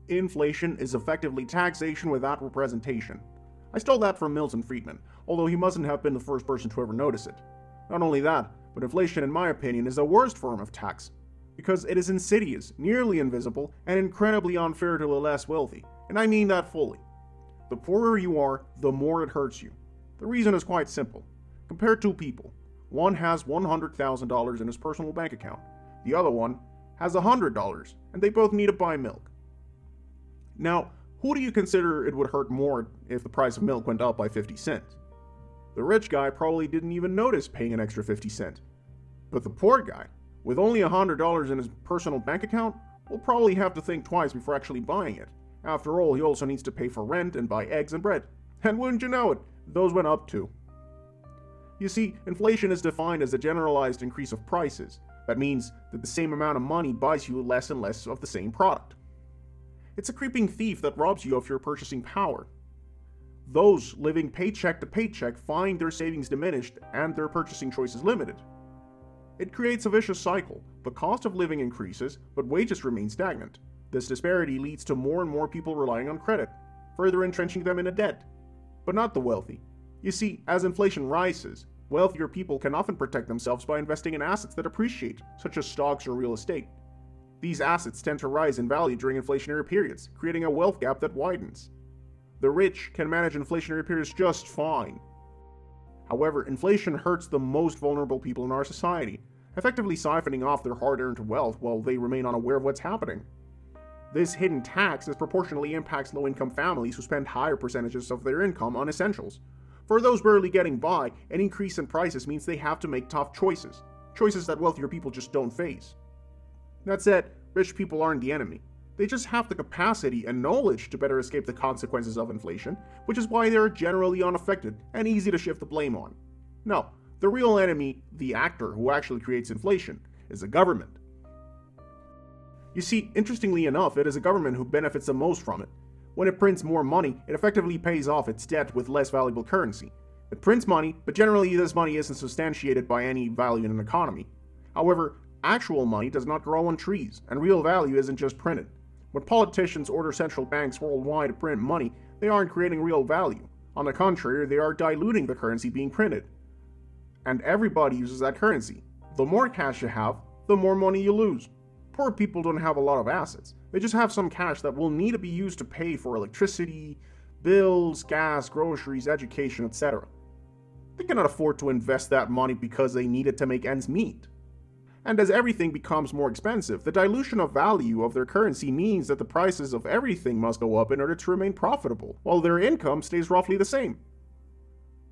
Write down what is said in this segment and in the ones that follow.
inflation is effectively taxation without representation. I stole that from Milton Friedman, although he mustn't have been the first person to ever notice it. Not only that, but inflation, in my opinion, is the worst form of tax, because it is insidious, nearly invisible, and incredibly unfair to the less wealthy, and I mean that fully. The poorer you are, the more it hurts you. The reason is quite simple. Compare two people. One has $100,000 in his personal bank account. The other one has $100, and they both need to buy milk. Now, who do you consider it would hurt more if the price of milk went up by 50 cents? The rich guy probably didn't even notice paying an extra 50 cents. But the poor guy, with only $100 in his personal bank account, will probably have to think twice before actually buying it. After all, he also needs to pay for rent and buy eggs and bread. And wouldn't you know it, those went up too. You see, inflation is defined as a generalized increase of prices. That means that the same amount of money buys you less and less of the same product. It's a creeping thief that robs you of your purchasing power. Those living paycheck to paycheck find their savings diminished and their purchasing choices limited. It creates a vicious cycle. The cost of living increases, but wages remain stagnant. This disparity leads to more and more people relying on credit, further entrenching them in a debt. But not the wealthy. You see, as inflation rises, wealthier people can often protect themselves by investing in assets that appreciate, such as stocks or real estate. These assets tend to rise in value during inflationary periods, creating a wealth gap that widens. The rich can manage inflationary periods just fine. However, inflation hurts the most vulnerable people in our society, effectively siphoning off their hard-earned wealth while they remain unaware of what's happening. This hidden tax disproportionately impacts low-income families who spend higher percentages of their income on essentials. For those barely getting by, an increase in prices means they have to make tough choices that wealthier people just don't face. That said, rich people aren't the enemy. They just have the capacity and knowledge to better escape the consequences of inflation, which is why they are generally unaffected and easy to shift the blame on. No, the real enemy, the actor who actually creates inflation, is the government. You see, interestingly enough, it is the government who benefits the most from it. When it prints more money, it effectively pays off its debt with less valuable currency. It prints money, but generally this money isn't substantiated by any value in an economy. However, actual money does not grow on trees, and real value isn't just printed. When politicians order central banks worldwide to print money, they aren't creating real value. On the contrary, they are diluting the currency being printed. And everybody uses that currency. The more cash you have, the more money you lose. Poor people don't have a lot of assets. They just have some cash that will need to be used to pay for electricity, bills, gas, groceries, education, etc. They cannot afford to invest that money because they need it to make ends meet. And as everything becomes more expensive, the dilution of value of their currency means that the prices of everything must go up in order to remain profitable, while their income stays roughly the same.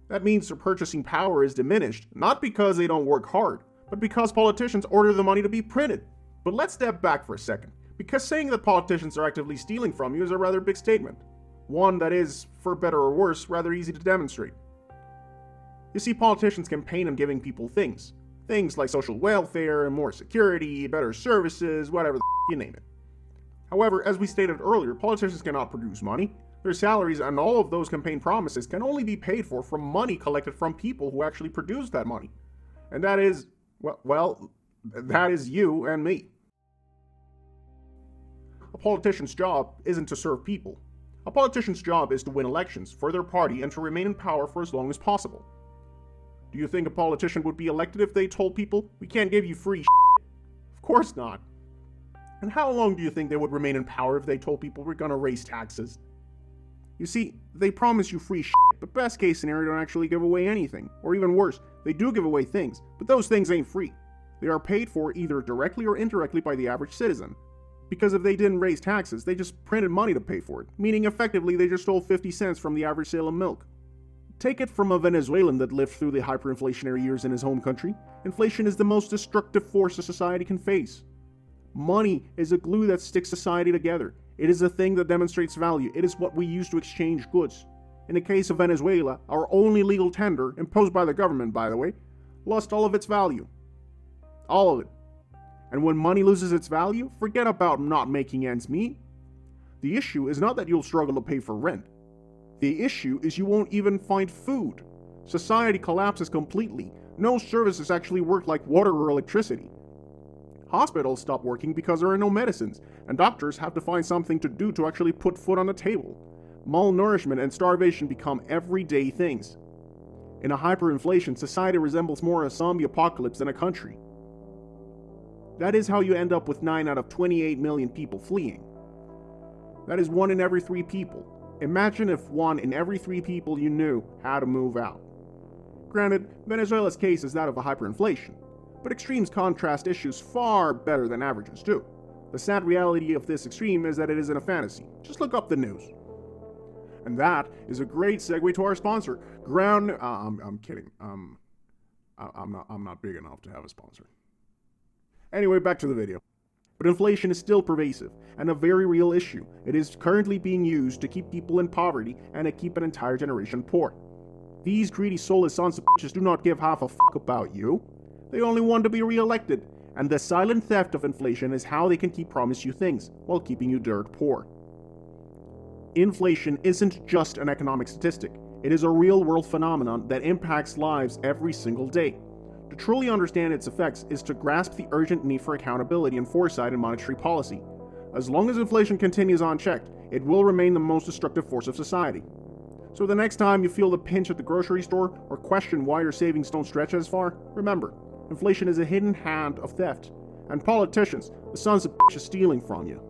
That means their purchasing power is diminished, not because they don't work hard, but because politicians order the money to be printed. But let's step back for a second, because saying that politicians are actively stealing from you is a rather big statement. One that is, for better or worse, rather easy to demonstrate. You see, politicians campaign on giving people things. Things like social welfare, more security, better services, whatever the you name it. However, as we stated earlier, politicians cannot produce money. Their salaries and all of those campaign promises can only be paid for from money collected from people who actually produce that money. And that is, well, that is you and me. A politician's job isn't to serve people. A politician's job is to win elections for their party and to remain in power for as long as possible. Do you think a politician would be elected if they told people, we can't give you free shit? Of course not. And how long do you think they would remain in power if they told people we're gonna raise taxes? You see, they promise you free shit, but best case scenario don't actually give away anything. Or even worse, they do give away things, but those things ain't free. They are paid for either directly or indirectly by the average citizen. Because if they didn't raise taxes, they just printed money to pay for it, meaning effectively they just stole 50 cents from the average sale of milk. Take it from a Venezuelan that lived through the hyperinflationary years in his home country. Inflation is the most destructive force a society can face. Money is a glue that sticks society together. It is a thing that demonstrates value. It is what we use to exchange goods. In the case of Venezuela, our only legal tender, imposed by the government by the way, lost all of its value. All of it. And when money loses its value, forget about not making ends meet. The issue is not that you'll struggle to pay for rent. The issue is you won't even find food. Society collapses completely. No services actually work like water or electricity. Hospitals stop working because there are no medicines, and doctors have to find something to do to actually put food on the table. Malnourishment and starvation become everyday things. In a hyperinflation, society resembles more a zombie apocalypse than a country. That is how you end up with 9 out of 28 million people fleeing. That is 1 in every 3 people. Imagine if 1 in every 3 people you knew had to move out. Granted, Venezuela's case is that of a hyperinflation, but extremes contrast issues far better than averages do. The sad reality of this extreme is that it isn't a fantasy. Just look up the news. And that is a great segue to our sponsor, I'm kidding. I'm not big enough to have a sponsor. Anyway, back to the video. But inflation is still pervasive, and a very real issue. It is currently being used to keep people in poverty and to keep an entire generation poor. These greedy soulless sons of bitches do not give half a fuck about you. They only want to be re-elected, and the silent theft of inflation is how they can keep promising you things, while keeping you dirt poor. Inflation isn't just an economic statistic. It is a real-world phenomenon that impacts lives every single day. To truly understand its effects is to grasp the urgent need for accountability and foresight in monetary policy. As long as inflation continues unchecked, it will remain the most destructive force of society. So the next time you feel the pinch at the grocery store or question why your savings don't stretch as far, remember, inflation is a hidden hand of theft, and politicians, the sons of bitches stealing from you.